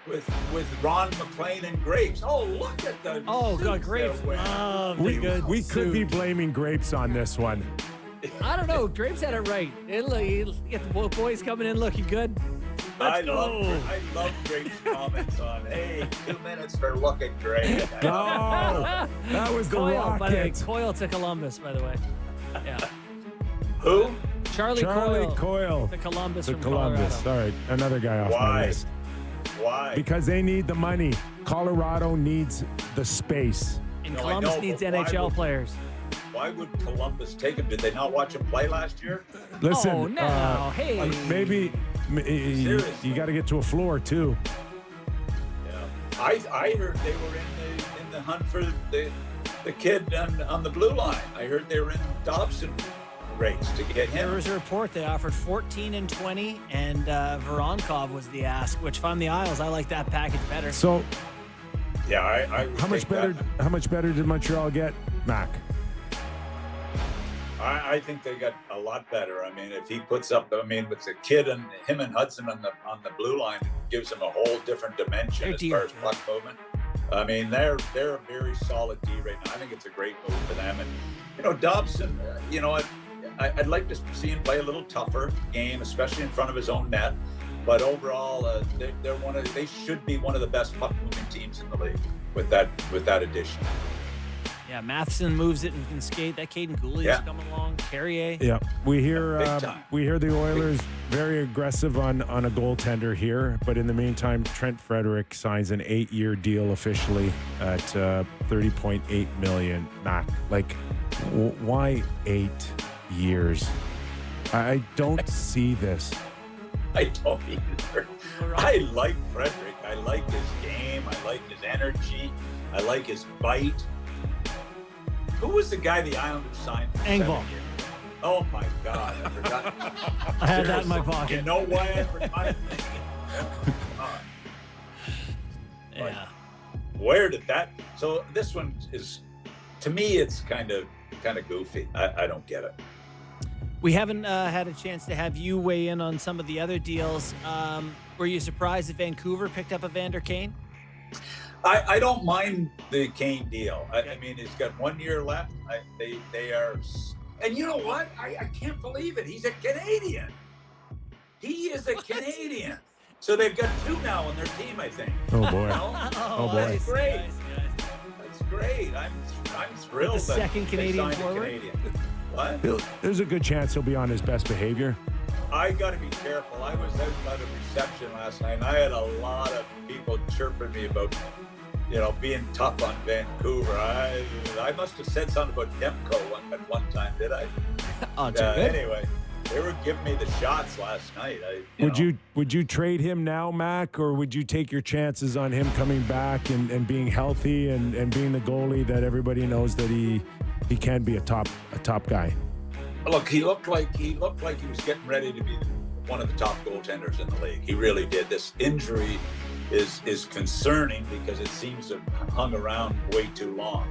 with Ron McLean and Grapes. Oh, look at the Oh, God, suits Grapes. they're wearing. Love the good We could be suit. blaming Grapes on this one. I don't know. Grapes had it right. You get the boys coming in looking good. I Let's go. love Grapes' comments on, hey, 2 minutes for looking great. Oh, that was the Coyle, by the way. Rocket. Coyle to Columbus, by the way. Yeah. Who? Charlie Coyle. The Columbus The from Columbus. Colorado. All right, another guy off my Why? list. Why? Because they need the money. Colorado needs the space. And No, I Columbus know, needs but why NHL would- players. Why would Columbus take him? Did they not watch him play last year? Listen, Oh, now. Hey. maybe you Seriously. got to get to a floor too. Yeah. I heard they were in the hunt for the kid on the blue line. I heard they were in Dobson race to get There him. was a report they offered 14 and 20, and Voronkov was the ask. Which, if I'm the Isles, I like that package better. So Yeah, I would how much take better? that. How much better did Montreal get, Mac? I think they got a lot better. I mean, if he puts up, with the kid and him and Hudson on the blue line, it gives him a whole different dimension They're as deep, far as yeah. puck movement. I mean, they're a very solid D right now. I think it's a great move for them. And Dobson, I'd like to see him play a little tougher game, especially in front of his own net. But overall, they should be one of the best puck moving teams in the league with that addition. Yeah, Matheson moves it and can skate. That Caden Cooley is coming along. Carrier. Yeah, we hear Big time. the Oilers very aggressive on a goaltender here, but in the meantime, Trent Frederick signs an 8-year deal officially at $30.8 million. Mac, like, why 8 years? I don't see this. I don't either. I like Frederick. I like his game. I like his energy. I like his bite. Who was the guy the Islanders signed? For Engvall. 7 years? Oh my God, I forgot. I had that in my Seriously. pocket. You know why I forgot? Yeah. Where did that? So this one is, to me, it's kind of goofy. I don't get it. We haven't had a chance to have you weigh in on some of the other deals. Were you surprised that Vancouver picked up Evander Kane? I don't mind the Kane deal. I mean, he's got 1 year left. They are, and you know what? I can't believe it. He's a Canadian. He is a Canadian. So they've got 2 now on their team, I think. Oh boy. Oh, boy. That's great. Nice. That's great. I'm thrilled. The that second they Canadian signed a forward? Canadian. What? There's a good chance he'll be on his best behavior. I got to be careful. I was out at a reception last night, and I had a lot of people chirping me about, being tough on Vancouver. I must have said something about Demko at one time, did I? Oh, too good. Anyway, they were giving me the shots last night. Would you trade him now, Mac, or would you take your chances on him coming back and being healthy and being the goalie that everybody knows that he can be a top guy? Look, he looked like he was getting ready to be one of the top goaltenders in the league. He really did. This injury is concerning because it seems to have hung around way too long.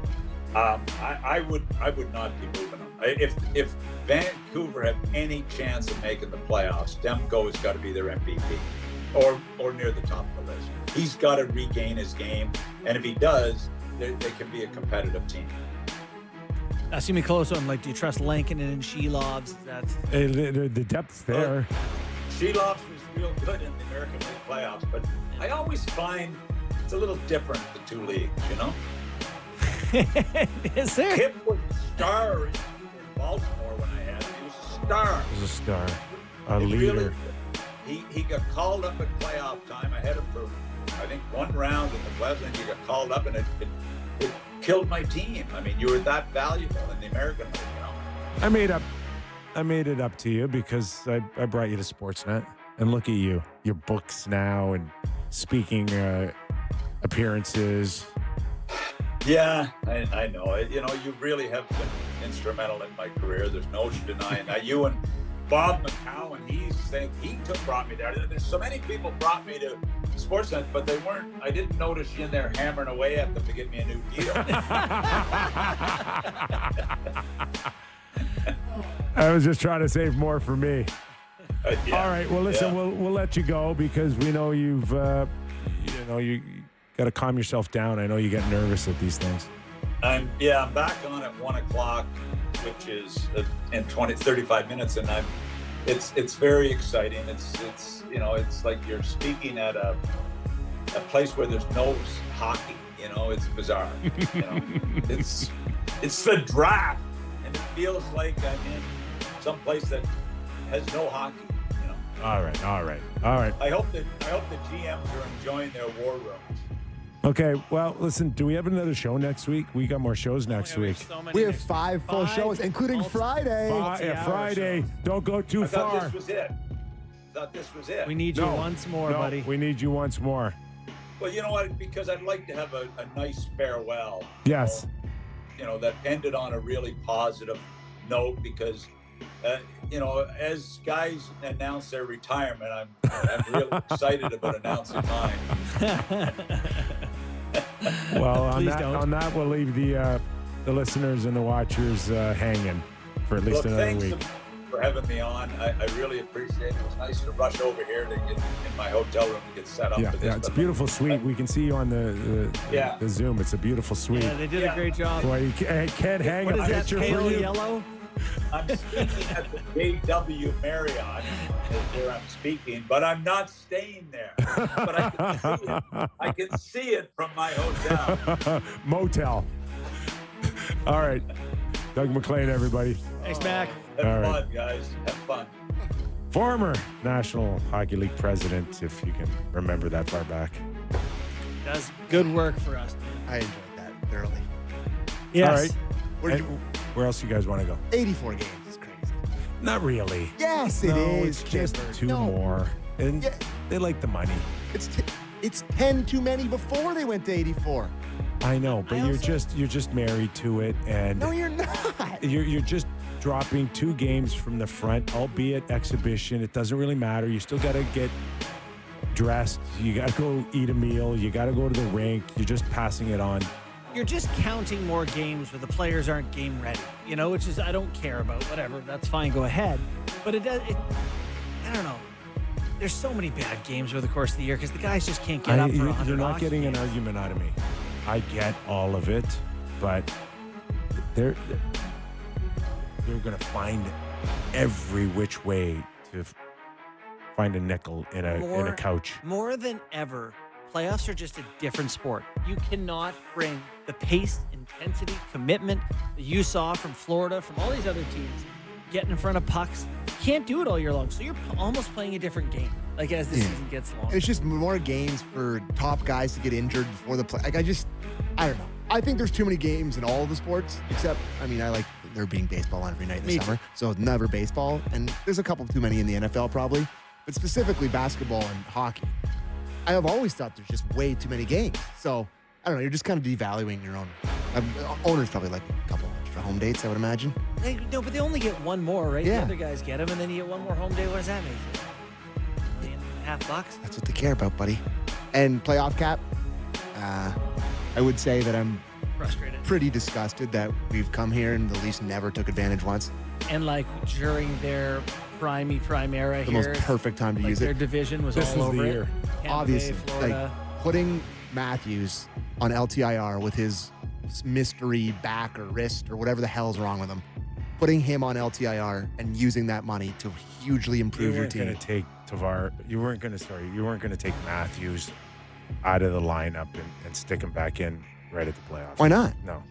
I would not be moving him. If Vancouver had any chance of making the playoffs, Demko has got to be their MVP or near the top of the list. He's got to regain his game, and if he does, they can be a competitive team. That's gonna be close one. Like, do you trust Lankinen and Shelovs? That's The depth there. Shelovs was real good in the American League playoffs, but I always find it's a little different, the 2 leagues, Is there? Kip was a star in Baltimore when I had him. He was a star. He's a star, a He leader. He got called up at playoff time. I had him for, I think, 1 round in the West, and he got called up, and it killed my team. I mean, you were that valuable in the American League, I made it up to you because I brought you to Sportsnet, and look at you, your books now and speaking appearances. Yeah, I know. You really have been instrumental in my career. There's no denying that. You and Bob McCowan, he brought me there. There's so many people brought me to Sportsnet, but they weren't. I didn't notice you in there hammering away at them to get me a new deal. I was just trying to save more for me. Yeah. All right. Well, listen, Yeah. we'll let you go because we know you've you got to calm yourself down. I know you get nervous at these things. I'm back on at 1:00, which is in 35 minutes, and it's very exciting. It's like you're speaking at a place where there's no hockey. It's bizarre. It's the draft, and it feels like I'm in some place that has no hockey. All right. I hope the GMs are enjoying their war rooms. Okay, well, listen, do we have another show next week? We got more shows next week. We have 5 full shows, including Friday. Friday. Shows. Don't go too far. I thought this was it. We need you once more, buddy. We need you once more. Well, you know what? Because I'd like to have a nice farewell. Yes. That ended on a really positive note because, as guys announce their retirement, I'm really excited about announcing mine. Well, on that, we'll leave the listeners and the watchers hanging for at least another week. Thanks for having me on. I really appreciate it. It was nice to rush over here to get in my hotel room to get set up for this. Yeah, it's a beautiful suite. We can see you on the Zoom. It's a beautiful suite. Yeah, they did a great job. Boy, you can't hang a picture for you. Yellow? I'm speaking at the JW Marriott is where I'm speaking, but I'm not staying there. But I can see it from my hotel. Motel. All right. Doug McLean, everybody. Thanks, Mac. Have fun, guys. Have fun. Former National Hockey League president, if you can remember that far back. Does good work for us, man. I enjoyed that thoroughly. Yes. All right. Where else you guys want to go? 84 games is crazy. Not really. Yes, it is. It's just two more. And they like the money. It's 10 too many before they went to 84. I know, but you're just married to it, and no, you're not. You're just dropping 2 games from the front, albeit exhibition. It doesn't really matter. You still got to get dressed. You got to go eat a meal. You got to go to the rink. You're just passing it on. You're just counting more games where the players aren't game ready, which is I don't care about. Whatever, that's fine. Go ahead. But I don't know. There's so many bad games over the course of the year because the guys just can't get up for 100. You're not getting an argument out of me. I get all of it, but they're going to find every which way to find a nickel in a couch. More than ever, playoffs are just a different sport. You cannot bring the pace, intensity, commitment that you saw from Florida, from all these other teams, getting in front of pucks. You can't do it all year long, so you're almost playing a different game. Like as the season gets longer, it's just more games for top guys to get injured before the play. Like I don't know. I think there's too many games in all of the sports, except I like there being baseball on every night in the summer, so never baseball. And there's a couple too many in the NFL probably, but specifically basketball and hockey. I have always thought there's just way too many games. So I don't know. You're just kind of devaluing your own. Owners probably like a couple extra home dates, I would imagine. No, but they only get one more, right? Yeah. The other guys get them, and then you get one more home day. What does that make? $1.5 million? That's what they care about, buddy. And playoff cap, I would say that I'm frustrated, pretty disgusted that we've come here and the Leafs never took advantage once. And like during their prime era the here, most perfect time to use their it. division was This all was over the it. year. Tampa Obviously, Bay, Florida. putting Matthews on LTIR with his mystery back or wrist or whatever the hell's wrong with him, putting him on LTIR and using that money to hugely improve your team. You weren't going to take Matthews out of the lineup and stick him back in right at the playoffs. Why not? No.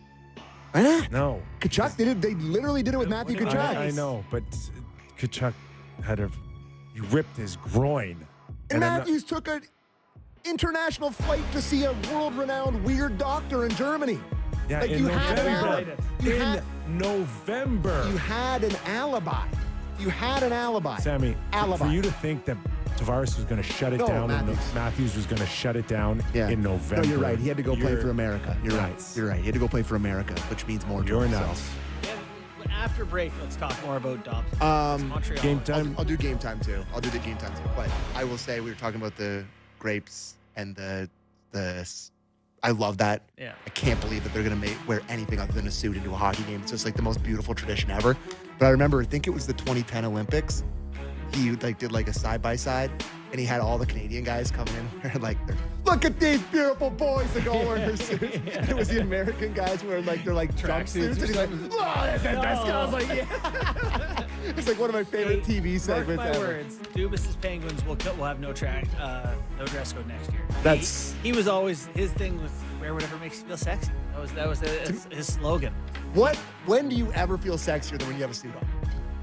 Why not? No. Kachuk did it. They literally did it with Matthew Kachuk. I know, but Kachuk he ripped his groin. And Matthews took an international flight to see a world-renowned weird doctor in Germany. Yeah, like in November. You had an alibi. Sammy, alibi. For you to think that Tavares was going to shut it down and Matthews was going to shut it down in November. No, you're right. He had to go play for America. You're right. He had to go play for America, which means more to himself. After break, let's talk more about Dobbs. Montreal. Game time. I'll do game time too. But I will say we were talking about the grapes and the. I love that. Yeah. I can't believe that they're gonna wear anything other than a suit into a hockey game. It's just like the most beautiful tradition ever. But I think it was the 2010 Olympics. He did like a side by side, and he had all the Canadian guys come in and like, look at these beautiful boys. They go wearing their suits. It was the American guys wearing like their like jumpsuits. And he's like, oh, that's fantastic. I was like, yeah. It's like one of my favorite TV segments. Mark my ever. words. Dubas's Penguins will have no no dress code next year. That's he was always, his thing was wear whatever makes you feel sexy. That was his slogan. when do you ever feel sexier than when you have a suit on?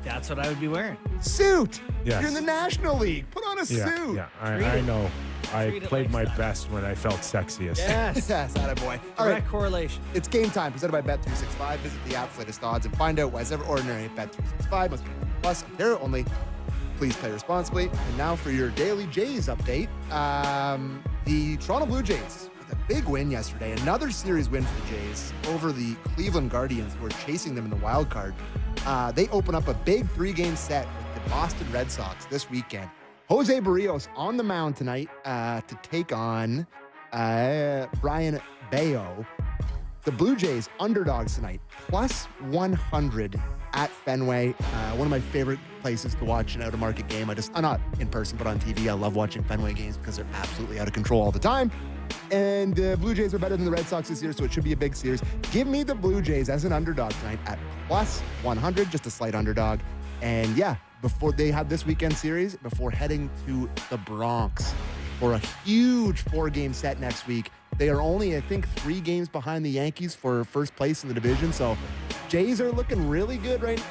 That's what I would be wearing. Suit. Yes. You're in the National League. Put on a suit. Yeah, I know. I Treat it played like my style. best when I felt sexiest. Yes. Yes, attaboy. All right. Direct correlation. It's game time, presented by Bet365. Visit the app for latest odds and find out why it's ever ordinary at Bet365. Must be plus, Ontario only. Please play responsibly. And now for your daily Jays update. The Toronto Blue Jays with a big win yesterday. Another series win for the Jays over the Cleveland Guardians, who are chasing them in the wild card. They open up a big 3-game set with the Boston Red Sox this weekend. Jose Barrios on the mound tonight to take on Brian Bayo. The Blue Jays underdogs tonight, plus 100 at Fenway. One of my favorite places to watch an out-of-market game. I'm not in person, but on TV. I love watching Fenway games because they're absolutely out of control all the time. And Blue Jays are better than the Red Sox this year, so it should be a big series. Give me the Blue Jays as an underdog tonight at plus 100, just a slight underdog. And yeah, before they have this weekend series, before heading to the Bronx for a huge 4-game set next week. They are only, I think, 3 games behind the Yankees for first place in the division. So Jays are looking really good right